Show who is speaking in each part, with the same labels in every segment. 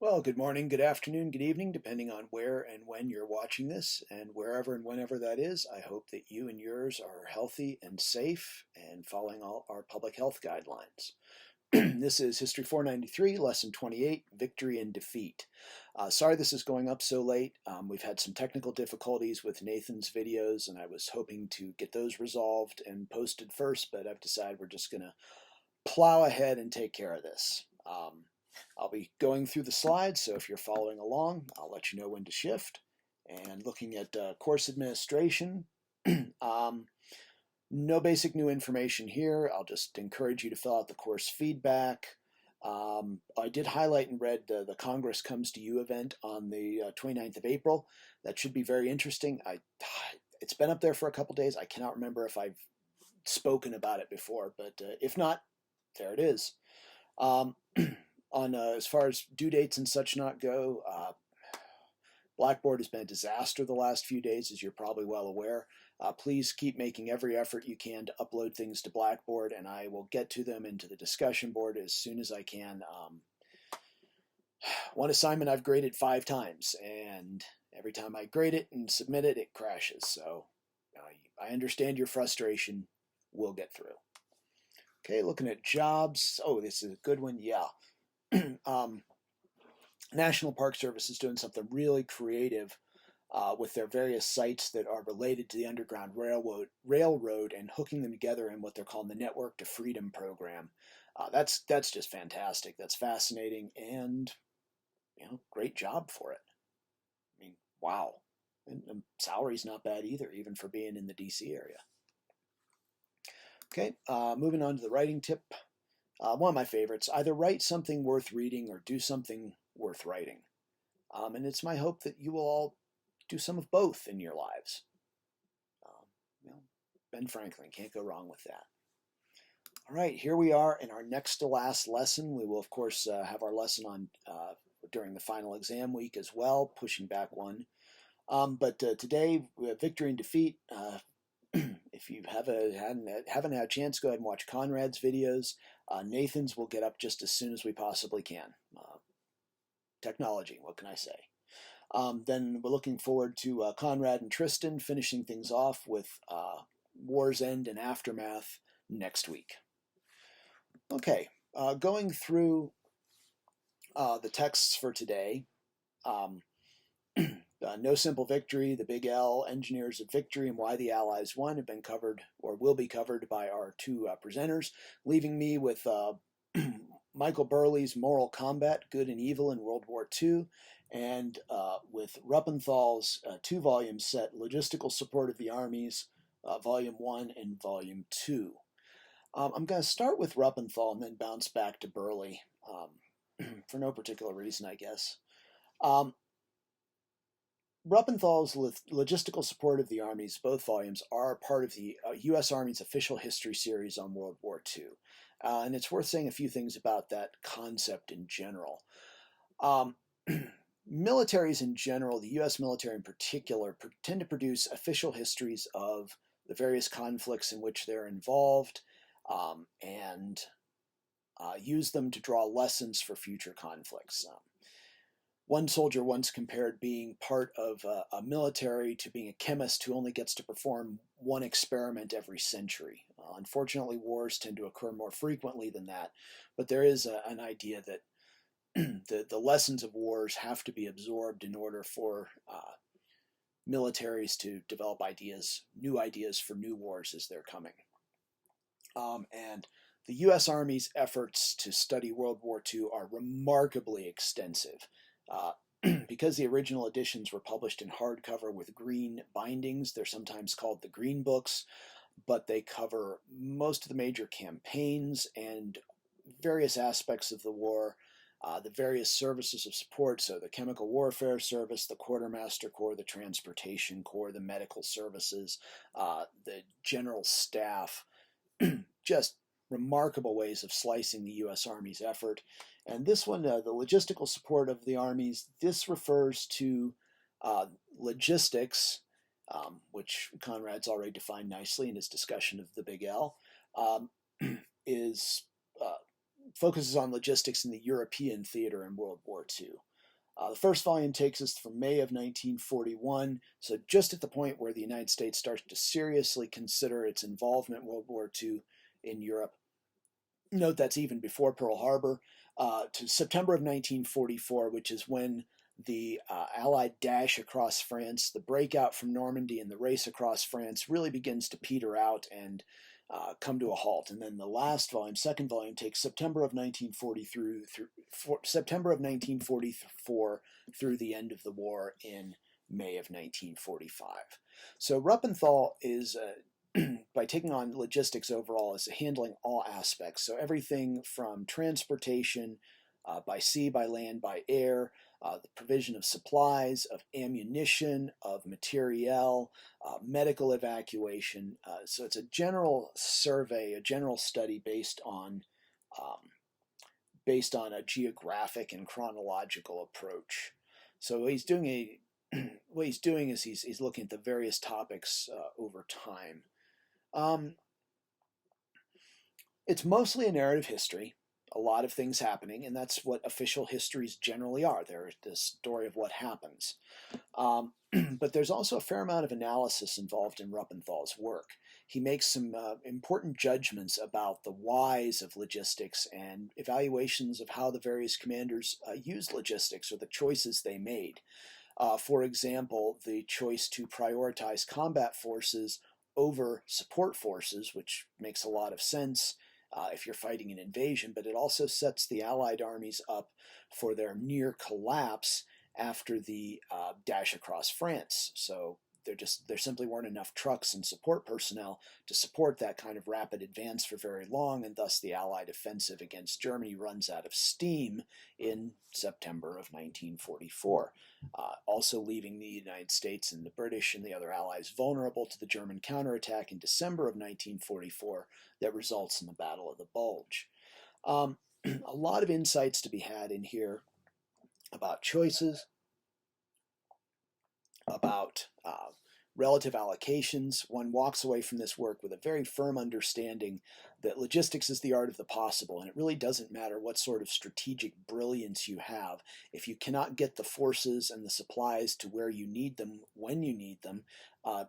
Speaker 1: Well, good morning, good afternoon, good evening, depending on where and when you're watching this, and wherever and whenever that is. I hope that you and yours are healthy and safe and following all our public health guidelines. This is History 493, Lesson 28, Victory and Defeat. Sorry this is going up so late. We've had some technical difficulties with Nathan's videos, and I was hoping to get those resolved and posted first, but I've decided we're just going to plow ahead and take care of this. I'll be going through the slides, so if you're following along, I'll let you know when to shift. And looking at course administration, no basic new information here. I'll just encourage you to fill out the course feedback. I did highlight in red the Congress Comes to You event on the 29th of April. That should be very interesting. It's been up there for a couple days. I cannot remember if I've spoken about it before, but if not, there it is. As far as due dates and such not go, Blackboard has been a disaster the last few days, as you're probably well aware. Please keep making every effort you can to upload things to Blackboard, and I will get to them into the discussion board as soon as I can. One assignment I've graded 5 times, and every time I grade it and submit it, it crashes. So I understand your frustration. We'll get through. Okay, looking at jobs. Oh, this is a good one. Yeah. National Park Service is doing something really creative with their various sites that are related to the Underground Railroad and hooking them together in what they're calling the Network to Freedom program. That's just fantastic. That's fascinating, and great job for it. I mean, wow. And the salary's not bad either, even for being in the DC area. Okay, moving on to the writing tip. One of my favorites, either write something worth reading or do something worth writing. And it's my hope that you will all do some of both in your lives. Ben Franklin, can't go wrong with that. All right, here we are in our next to last lesson. We will, of course, have our lesson on during the final exam week as well, pushing back one. But today, we have victory and defeat. If you haven't had a chance, go ahead and watch Conrad's videos. Nathan's will get up just as soon as we possibly can. Technology, what can I say? Then we're looking forward to Conrad and Tristan finishing things off with War's End and Aftermath next week. Okay, going through the texts for today. No Simple Victory, The Big L, Engineers of Victory, and Why the Allies Won have been covered or will be covered by our 2 presenters, leaving me with Michael Burley's Moral Combat, Good and Evil in World War II, and with Ruppenthal's 2-volume set, Logistical Support of the Armies, Volume 1 and Volume 2. I'm going to start with Ruppenthal and then bounce back to Burley for no particular reason, I guess. Ruppenthal's Logistical Support of the Armies, both volumes, are part of the U.S. Army's official history series on World War II. And it's worth saying a few things about that concept in general. Militaries in general, the U.S. military in particular, tend to produce official histories of the various conflicts in which they're involved and use them to draw lessons for future conflicts. One soldier once compared being part of a military to being a chemist who only gets to perform one experiment every century. Unfortunately, wars tend to occur more frequently than that, but there is an idea that the lessons of wars have to be absorbed in order for militaries to develop new ideas for new wars as they're coming. And the U.S. Army's efforts to study World War II are remarkably extensive. Because the original editions were published in hardcover with green bindings, they're sometimes called the Green Books, but they cover most of the major campaigns and various aspects of the war, the various services of support, so the Chemical Warfare Service, the Quartermaster Corps, the Transportation Corps, the Medical Services, the General Staff, just remarkable ways of slicing the U.S. Army's effort. And this one, the logistical support of the armies, this refers to logistics, which Conrad's already defined nicely in his discussion of the Big L, focuses on logistics in the European theater in World War II. The first volume takes us from May of 1941, so just at the point where the United States starts to seriously consider its involvement in World War II in Europe. Note that's even before Pearl Harbor, to September of 1944, which is when the Allied dash across France, the breakout from Normandy, and the race across France really begins to peter out and come to a halt. And then the last volume, second volume, takes September of 1940 through September of 1944 through the end of the war in May of 1945. So Ruppenthal is by taking on logistics overall is handling all aspects. So everything from transportation by sea, by land, by air, the provision of supplies, of ammunition, of materiel, medical evacuation. So it's a general survey, a general study based on a geographic and chronological approach. So what he's doing is he's looking at the various topics over time. It's mostly a narrative history, a lot of things happening, and that's what official histories generally are. They're the story of what happens. But there's also a fair amount of analysis involved in Ruppenthal's work. He makes some important judgments about the whys of logistics and evaluations of how the various commanders used logistics or the choices they made. For example, the choice to prioritize combat forces over support forces, which makes a lot of sense if you're fighting an invasion, but it also sets the Allied armies up for their near collapse after the dash across France. So there simply weren't enough trucks and support personnel to support that kind of rapid advance for very long, and thus the Allied offensive against Germany runs out of steam in September of 1944, also leaving the United States and the British and the other Allies vulnerable to the German counterattack in December of 1944 that results in the Battle of the Bulge. A lot of insights to be had in here about choices, about relative allocations. One walks away from this work with a very firm understanding that logistics is the art of the possible, and it really doesn't matter what sort of strategic brilliance you have. If you cannot get the forces and the supplies to where you need them when you need them,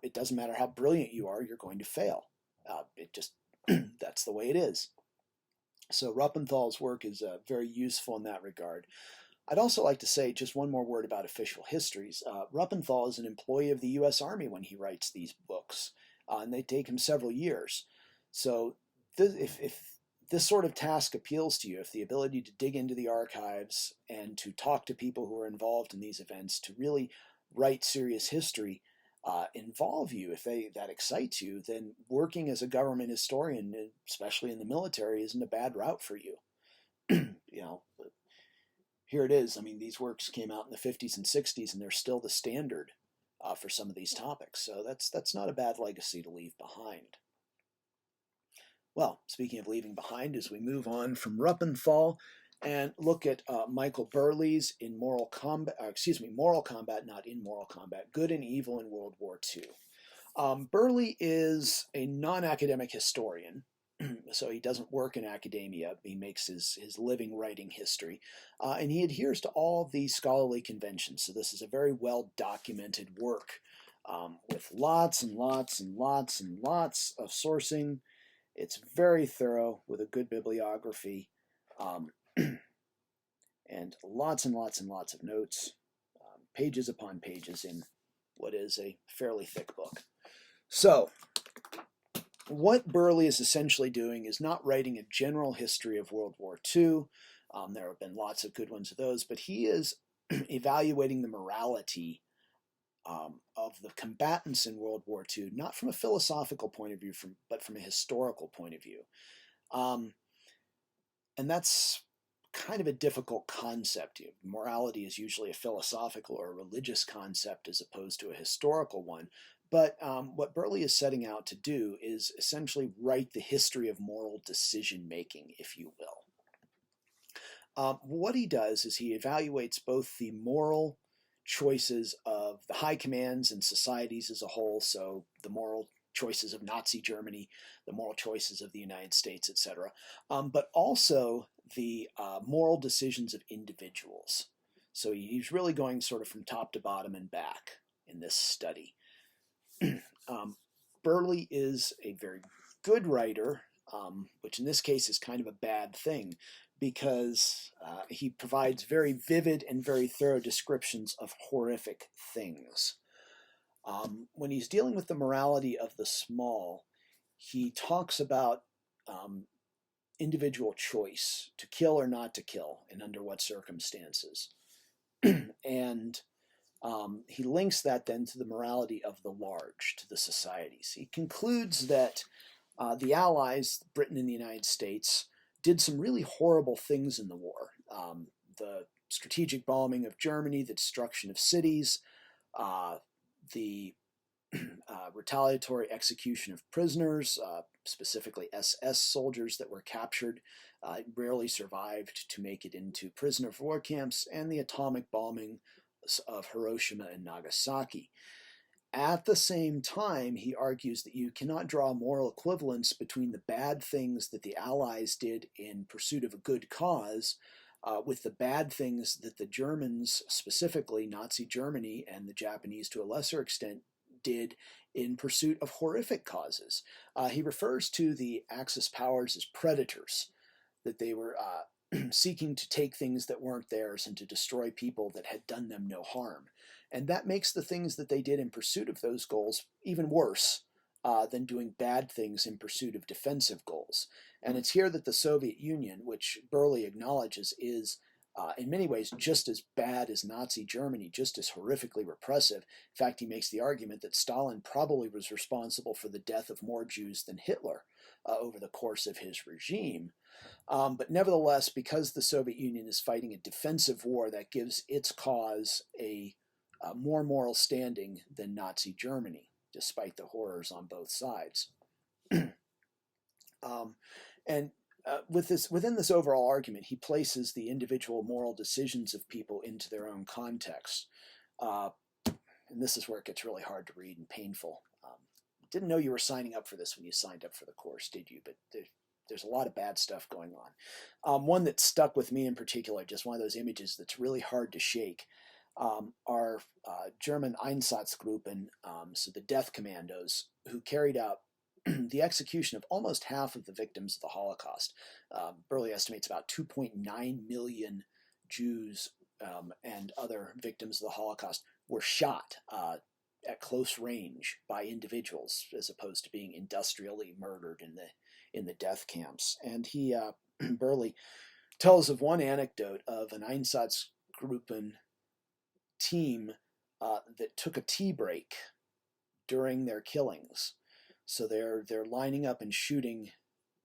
Speaker 1: it doesn't matter how brilliant you are, you're going to fail. That's the way it is. So Ruppenthal's work is very useful in that regard. I'd also like to say just one more word about official histories. Ruppenthal is an employee of the U.S. Army when he writes these books, and they take him several years. So if this sort of task appeals to you, if the ability to dig into the archives and to talk to people who are involved in these events, to really write serious history, involve you, if that excites you, then working as a government historian, especially in the military, isn't a bad route for you. Here it is. I mean, these works came out in the 50s and 60s, and they're still the standard for some of these topics. So that's not a bad legacy to leave behind. Well, speaking of leaving behind, as we move on from Ruppenthal and look at Michael Burleigh's Moral Combat, not In Moral Combat, Good and Evil in World War II. Burleigh is a non-academic historian. So he doesn't work in academia. He makes his living writing history. And he adheres to all the scholarly conventions. So this is a very well-documented work with lots and lots and lots and lots of sourcing. It's very thorough with a good bibliography and lots and lots and lots of notes, pages upon pages in what is a fairly thick book. So what Burleigh is essentially doing is not writing a general history of World War II. There have been lots of good ones of those, but he is evaluating the morality of the combatants in World War II, not from a philosophical point of view, but from a historical point of view. And that's kind of a difficult concept. Morality is usually a philosophical or a religious concept as opposed to a historical one. But what Burleigh is setting out to do is essentially write the history of moral decision-making, if you will. What he does is he evaluates both the moral choices of the high commands and societies as a whole, so the moral choices of Nazi Germany, the moral choices of the United States, etc., but also the moral decisions of individuals. So he's really going sort of from top to bottom and back in this study. Burley is a very good writer, which in this case is kind of a bad thing, because he provides very vivid and very thorough descriptions of horrific things. When he's dealing with the morality of the small, he talks about individual choice to kill or not to kill and under what circumstances. And he links that then to the morality of the large, to the societies. He concludes that the Allies, Britain and the United States, did some really horrible things in the war. The strategic bombing of Germany, the destruction of cities, the retaliatory execution of prisoners, specifically SS soldiers that were captured, rarely survived to make it into prisoner of war camps, and the atomic bombing of Hiroshima and Nagasaki. At the same time, he argues that you cannot draw a moral equivalence between the bad things that the Allies did in pursuit of a good cause with the bad things that the Germans, specifically Nazi Germany and the Japanese to a lesser extent, did in pursuit of horrific causes. He refers to the Axis powers as predators, that they were seeking to take things that weren't theirs and to destroy people that had done them no harm. And that makes the things that they did in pursuit of those goals even worse than doing bad things in pursuit of defensive goals. And it's here that the Soviet Union, which Burley acknowledges is in many ways just as bad as Nazi Germany, just as horrifically repressive. In fact, he makes the argument that Stalin probably was responsible for the death of more Jews than Hitler over the course of his regime. But nevertheless, because the Soviet Union is fighting a defensive war, that gives its cause a more moral standing than Nazi Germany, despite the horrors on both sides. Within this overall argument, he places the individual moral decisions of people into their own context. And this is where it gets really hard to read and painful. Didn't know you were signing up for this when you signed up for the course, did you? But there's a lot of bad stuff going on. One that stuck with me in particular, just one of those images that's really hard to shake, are German Einsatzgruppen, so the death commandos, who carried out the execution of almost half of the victims of the Holocaust. Burley estimates about 2.9 million Jews and other victims of the Holocaust were shot at close range by individuals, as opposed to being industrially murdered in the death camps. And he Burley tells of one anecdote of an Einsatzgruppen team that took a tea break during their killings. So they're lining up and shooting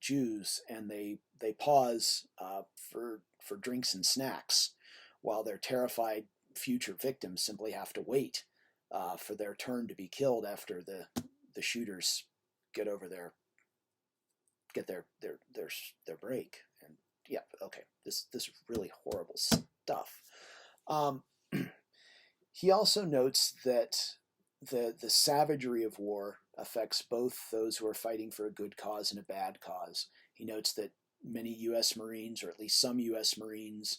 Speaker 1: Jews, and they pause for drinks and snacks, while their terrified future victims simply have to wait for their turn to be killed after the shooters get their break. And yeah, okay, this is really horrible stuff. He also notes that the savagery of war affects both those who are fighting for a good cause and a bad cause. He notes that many U.S. Marines, or at least some U.S. Marines,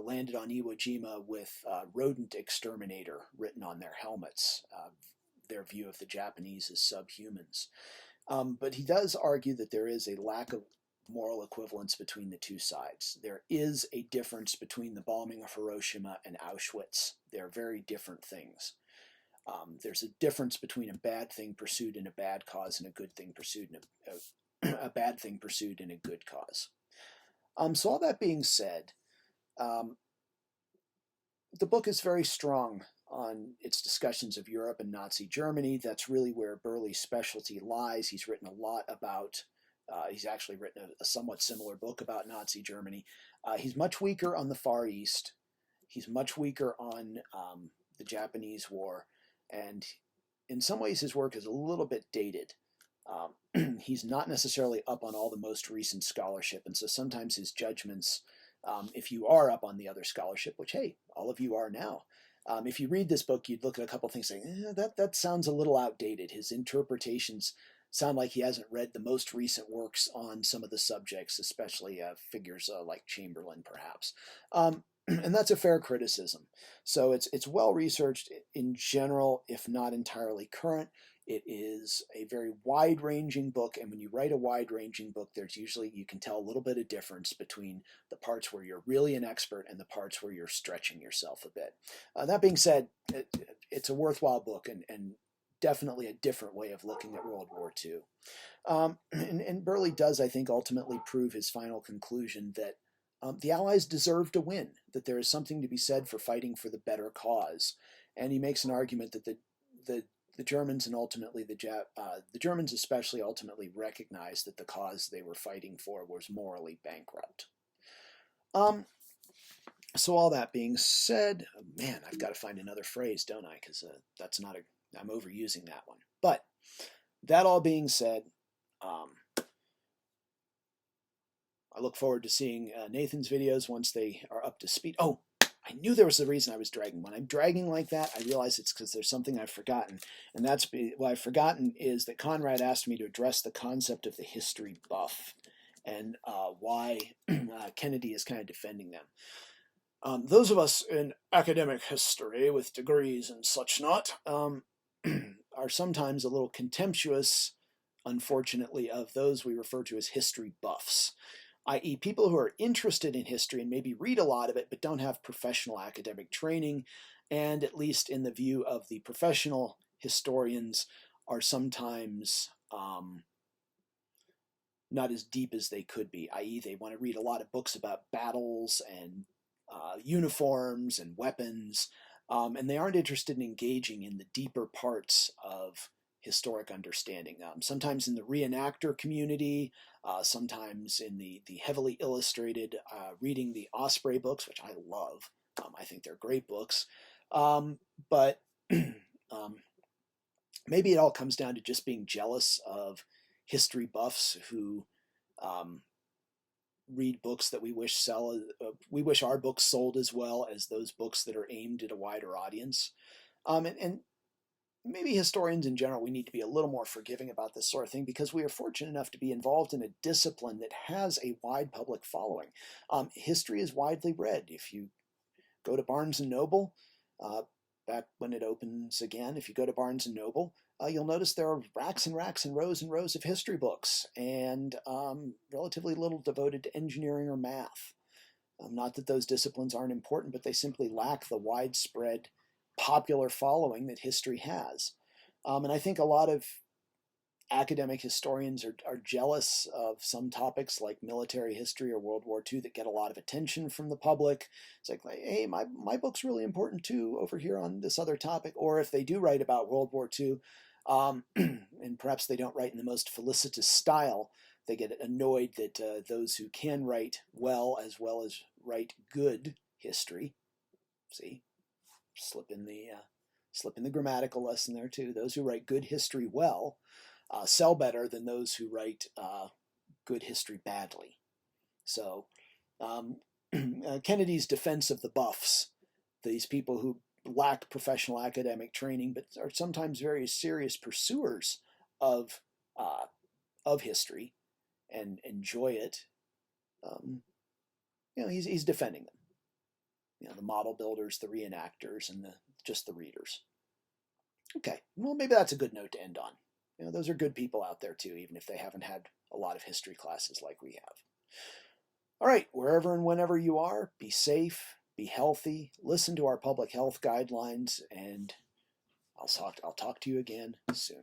Speaker 1: landed on Iwo Jima with rodent exterminator written on their helmets, their view of the Japanese as subhumans. But he does argue that there is a lack of moral equivalence between the two sides. There is a difference between the bombing of Hiroshima and Auschwitz. They're very different things. There's a difference between a bad thing pursued in a bad cause and a good thing pursued in a bad thing pursued in a good cause. So all that being said, the book is very strong on its discussions of Europe and Nazi Germany. That's really where Burley's specialty lies. He's written a lot about, he's actually written a somewhat similar book about Nazi Germany. He's much weaker on the Far East. He's much weaker on the Japanese War. And in some ways, his work is a little bit dated. He's not necessarily up on all the most recent scholarship. And so sometimes his judgments, if you are up on the other scholarship, which, hey, all of you are now, if you read this book, you'd look at a couple of things saying, that sounds a little outdated. His interpretations sound like he hasn't read the most recent works on some of the subjects, especially figures like Chamberlain, perhaps. And that's a fair criticism. So it's well researched in general, if not entirely current. It is a very wide-ranging book, and when you write a wide-ranging book, there's usually, you can tell a little bit of difference between the parts where you're really an expert and the parts where you're stretching yourself a bit. That being said, it's a worthwhile book, and definitely a different way of looking at World War II. And Burley does, I think, ultimately prove his final conclusion that the Allies deserve to win, that there is something to be said for fighting for the better cause. And he makes an argument that the Germans and ultimately the Germans especially ultimately recognized that the cause they were fighting for was morally bankrupt. So all that being said, man, I've got to find another phrase, don't I? Because that's not a, I'm overusing that one. But that all being said, I look forward to seeing Nathan's videos once they are up to speed. Oh, I knew there was a reason I was dragging. When I'm dragging like that, I realize it's because there's something I've forgotten. And that's what I've forgotten is that Conrad asked me to address the concept of the history buff and why Kennedy is kind of defending them. Those of us in academic history with degrees and such not are sometimes a little contemptuous, unfortunately, of those we refer to as history buffs, i.e. people who are interested in history and maybe read a lot of it but don't have professional academic training, and at least in the view of the professional historians are sometimes not as deep as they could be, i.e. they want to read a lot of books about battles and uniforms and weapons, and they aren't interested in engaging in the deeper parts of historic understanding. Sometimes in the reenactor community, sometimes in the heavily illustrated, reading the Osprey books, which I love. I think they're great books. But maybe it all comes down to just being jealous of history buffs who read books that we wish our books sold as well as those books that are aimed at a wider audience. And maybe historians in general, we need to be a little more forgiving about this sort of thing because we are fortunate enough to be involved in a discipline that has a wide public following. History is widely read. If you go to Barnes & Noble, back when it opens again, if you go to Barnes & Noble, you'll notice there are racks and racks and rows of history books and relatively little devoted to engineering or math. Not that those disciplines aren't important, but they simply lack the widespread popular following that history has. And I think a lot of academic historians are jealous of some topics like military history or World War II that get a lot of attention from the public. It's like hey, my book's really important too over here on this other topic. Or if they do write about World War II, and perhaps they don't write in the most felicitous style, they get annoyed that those who can write well as write good history, see, slip in the grammatical lesson there too. Those who write good history well sell better than those who write good history badly. So Kennedy's defense of the buffs, these people who lack professional academic training but are sometimes very serious pursuers of history and enjoy it, he's defending them. The model builders, the reenactors, and just the readers. Okay, well, maybe that's a good note to end on. Those are good people out there too, even if they haven't had a lot of history classes like we have. All right, wherever and whenever you are, be safe, be healthy, listen to our public health guidelines, and I'll talk to you again soon.